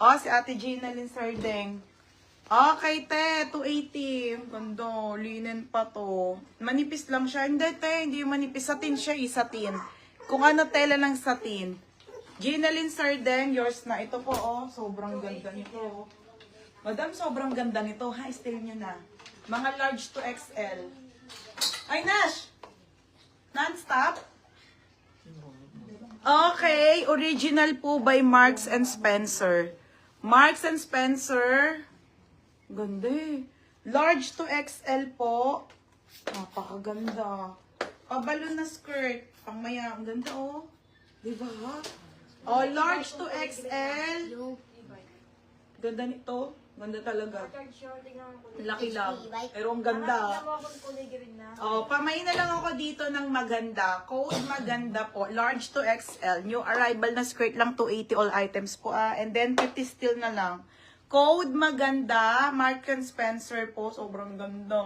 Oh, si Ate Gina Lynn Sardeng. Okay, te. 280. Ganda. Linen pa to. Manipis lang siya. Hindi, te. Hindi yung manipis. Satin siya, satin. Kung ano, tela ng satin. Gina Lynn Sardeng, yours na. Ito po, oh. Sobrang ganda nito. Madam, sobrang ganda nito. Ha, style nyo na. Mga large to XL. Ay, Nash! Non-stop? Okay. Original po by Marks and Spencer. Marks and Spencer. Ganda eh. Large to XL po. Napakaganda. Pabalon na skirt. Pangmaya. Ang ganda oh. Diba? Oh, large to XL. Ganda nito. Ganda talaga. Laki lang. Pero ang ganda. Oh, pamay na lang ako dito ng maganda. Code maganda po. Large to XL. New arrival na skirt lang. 280 all items po ah. And then 50 still na lang. Code maganda. Mark and Spencer po. Sobrang ganda.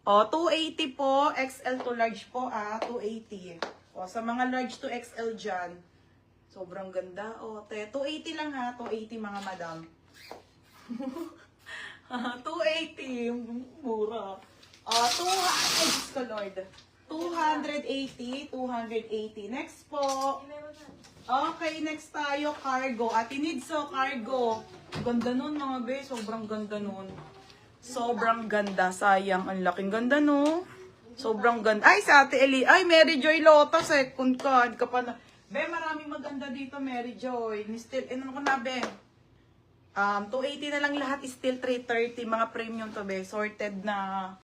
Oh, 280 po. XL to large po ah. 280. Oh, sa mga large to XL dyan. Sobrang ganda. Oh, 280 lang ha. 280 mga madam. 280. Mura. Oh, 200. Ay, Diyos ko Lord. 280. 280. Next po. Okay, next tayo. Cargo. Ate Nidso, cargo. Ganda nun mga be. Sobrang ganda nun. Sobrang ganda. Sayang. Ang laking ganda no. Sobrang ganda. Ay, sa Ate Eli. Ay, Mary Joy Lota. Second card. Ka pa na. Be, maraming maganda dito, Mary Joy. Still, ano ko na, be? 280 na lang lahat. Still 330. Mga premium to, be. Sorted na